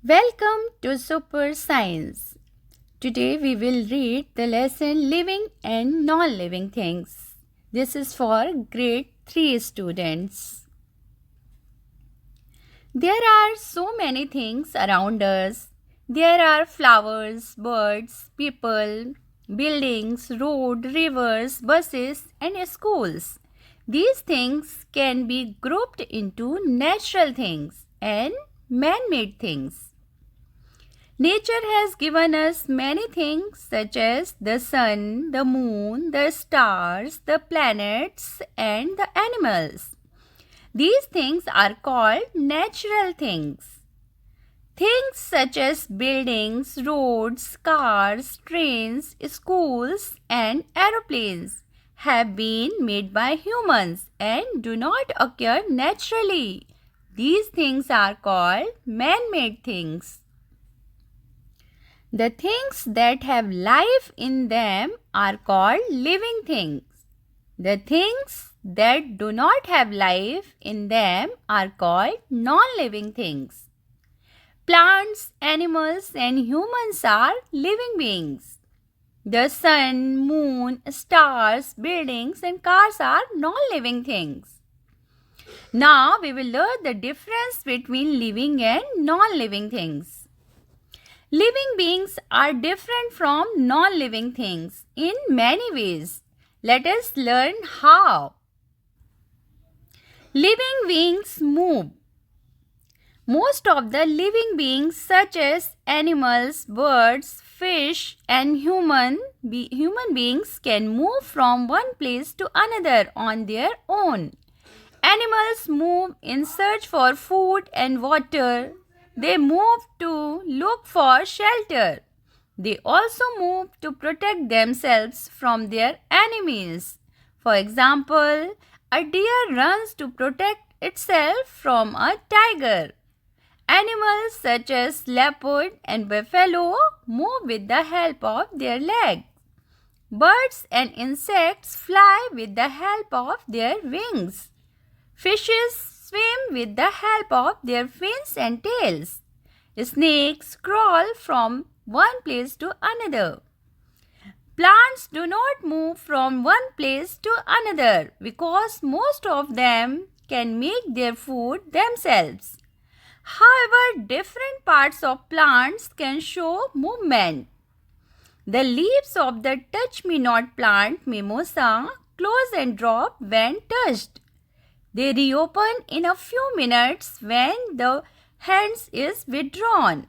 Welcome to Super Science. Today we will read the lesson Living and Non-Living Things. This is for grade 3 students. There are so many things around us. There are flowers, birds, people, buildings, road, rivers, buses and schools. These things can be grouped into natural things and man-made things. Nature has given us many things such as the sun, the moon, the stars, the planets, and the animals. These things are called natural things. Things such as buildings, roads, cars, trains, schools, and aeroplanes have been made by humans and do not occur naturally. These things are called man-made things. The things that have life in them are called living things. The things that do not have life in them are called non-living things. Plants, animals, and humans are living beings. The sun, moon, stars, buildings, and cars are non-living things. Now we will learn the difference between living and non-living things. Living beings are different from non-living things in many ways. Let us learn how. Living beings move. Most of the living beings such as animals, birds, fish and human beings can move from one place to another on their own. Animals move in search for food and water. They move to look for shelter. They also move to protect themselves from their enemies. For example, a deer runs to protect itself from a tiger. Animals such as leopard and buffalo move with the help of their legs. Birds and insects fly with the help of their wings. Fishes swim with the help of their fins and tails. Snakes crawl from one place to another. Plants do not move from one place to another because most of them can make their food themselves. However, different parts of plants can show movement. The leaves of the touch-me-not plant mimosa close and drop when touched. They reopen in a few minutes when the hand is withdrawn.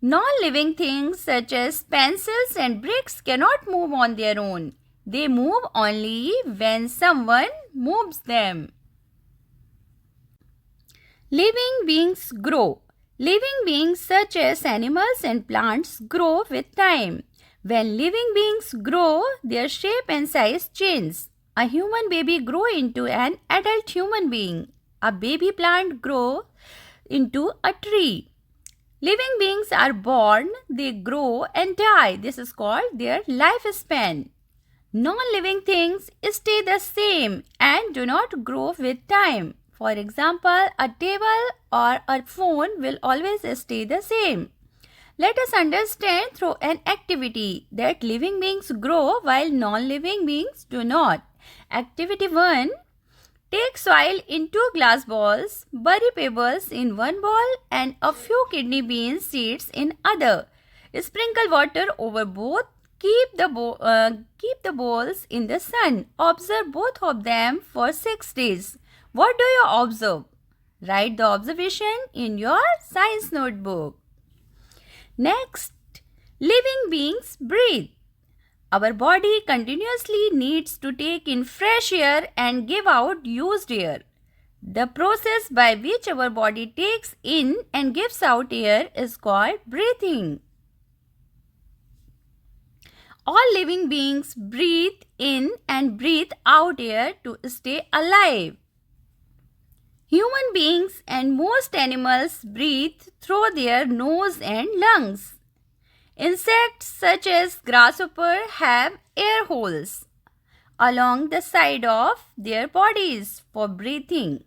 Non-living things such as pencils and bricks cannot move on their own. They move only when someone moves them. Living beings grow. Living beings such as animals and plants grow with time. When living beings grow, their shape and size change. A human baby grows into an adult human being. A baby plant grows into a tree. Living beings are born, they grow and die. This is called their lifespan. Non-living things stay the same and do not grow with time. For example, a table or a phone will always stay the same. Let us understand through an activity that living beings grow while non-living beings do not. Activity 1. Take soil in 2 glass balls, bury pebbles in one ball and a few kidney bean seeds in other. Sprinkle water over both. Keep the balls in the sun. Observe both of them for 6 days. What do you observe? Write the observation in your science notebook. Next, living beings breathe. Our body continuously needs to take in fresh air and give out used air. The process by which our body takes in and gives out air is called breathing. All living beings breathe in and breathe out air to stay alive. Human beings and most animals breathe through their nose and lungs. Insects such as grasshopper have air holes along the side of their bodies for breathing.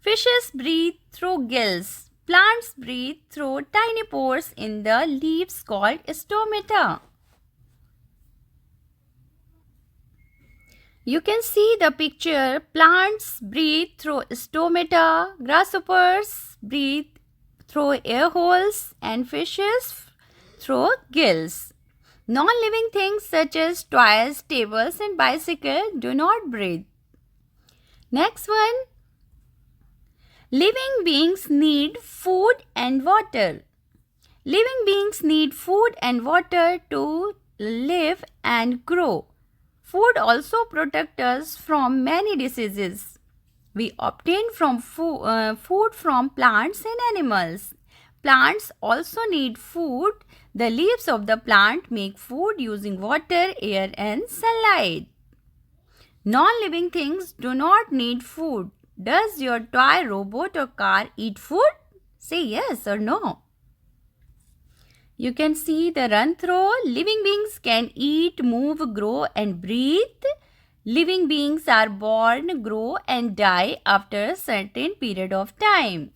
Fishes breathe through gills. Plants breathe through tiny pores in the leaves called stomata. You can see the picture. Plants breathe through stomata, grasshoppers breathe through air holes, and fishes through gills. Non-living things such as toys, tables, and bicycle do not breathe. Next one. Living beings need food and water. Living beings need food and water to live and grow. Food also protects us from many diseases. We obtain food from plants and animals. Plants also need food. The leaves of the plant make food using water, air, and sunlight. Non-living things do not need food. Does your toy, robot, or car eat food? Say yes or no. You can see the run-through. Living beings can eat, move, grow, and breathe. Living beings are born, grow, and die after a certain period of time.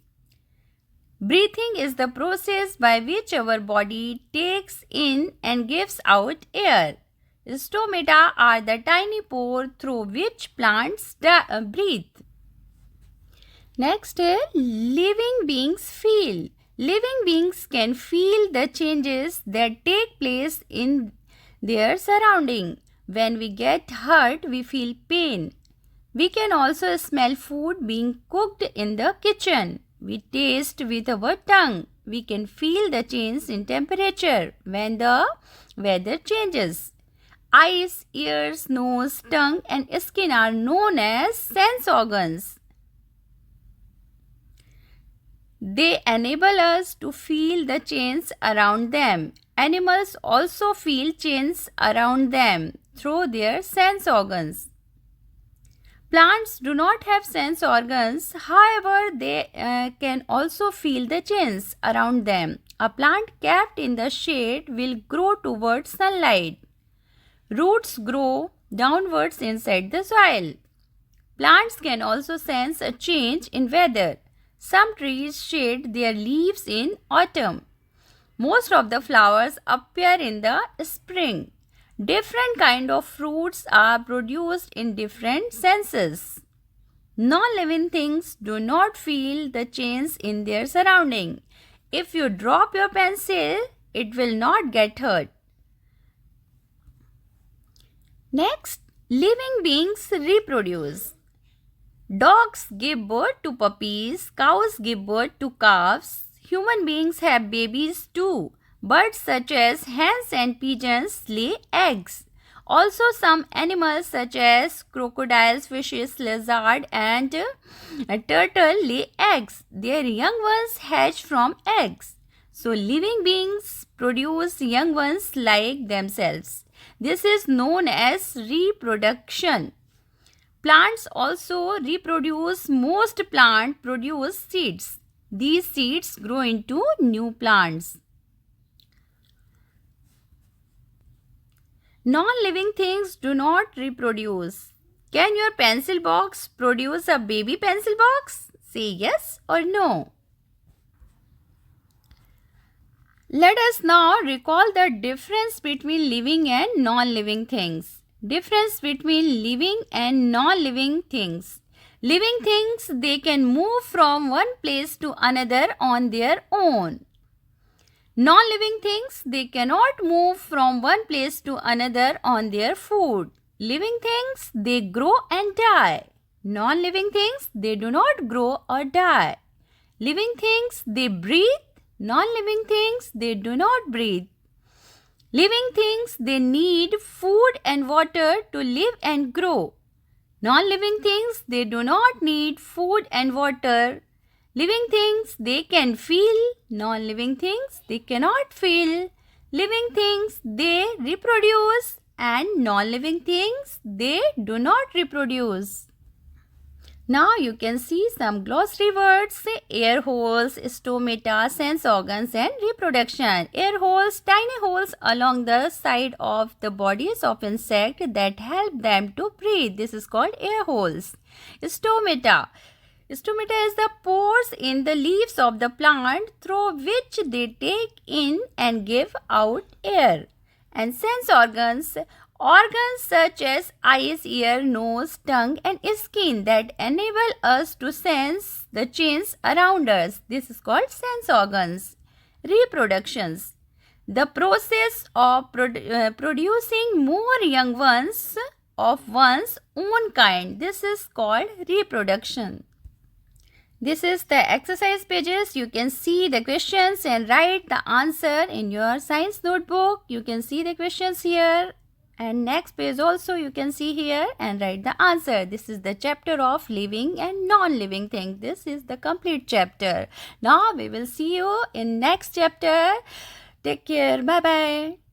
Breathing is the process by which our body takes in and gives out air. Stomata are the tiny pore through which plants breathe. Next, living beings feel. Living beings can feel the changes that take place in their surrounding. When we get hurt, we feel pain. We can also smell food being cooked in the kitchen. We taste with our tongue. We can feel the change in temperature when the weather changes. Eyes, ears, nose, tongue, and skin are known as sense organs. They enable us to feel the change around them. Animals also feel change around them through their sense organs. Plants do not have sense organs, however, they can also feel the change around them. A plant kept in the shade will grow towards sunlight. Roots grow downwards inside the soil. Plants can also sense a change in weather. Some trees shed their leaves in autumn. Most of the flowers appear in the spring. Different kinds of fruits are produced in different senses. Non-living things do not feel the change in their surrounding. If you drop your pencil, it will not get hurt. Next, living beings reproduce. Dogs give birth to puppies, cows give birth to calves. Human beings have babies too. Birds such as hens and pigeons lay eggs. Also, some animals such as crocodiles, fishes, lizard, and turtle lay eggs. Their young ones hatch from eggs. So, living beings produce young ones like themselves. This is known as reproduction. Plants also reproduce. Most plants produce seeds. These seeds grow into new plants. Non-living things do not reproduce. Can your pencil box produce a baby pencil box? Say yes or no. Let us now recall the difference between living and non-living things. Difference between living and non-living things. Living things, they can move from one place to another on their own. Non-living things, they cannot move from one place to another on their food. Living things, they grow and die. Non-living things, they do not grow or die. Living things, they breathe. Non-living things, they do not breathe. Living things, they need food and water to live and grow. Non-living things, they do not need food and water. Living things, they can feel. Non-living things, they cannot feel. Living things, they reproduce. And non-living things, they do not reproduce. Now you can see some glossary words. Air holes, stomata, sense organs, and reproduction. Air holes, tiny holes along the side of the bodies of insects that help them to breathe. This is called air holes. Stomata, Stomata is the pores in the leaves of the plant through which they take in and give out air. And sense organs, organs such as eyes, ear, nose, tongue and skin that enable us to sense the change around us. This is called sense organs. Reproductions, the process of producing more young ones of one's own kind. This is called reproduction. This is the exercise pages. You can see the questions and write the answer in your science notebook. You can see the questions here, and next page also you can see here and write the answer. This is the chapter of living and non-living thing. This is the complete chapter. Now we will see you in next chapter. Take care. Bye bye.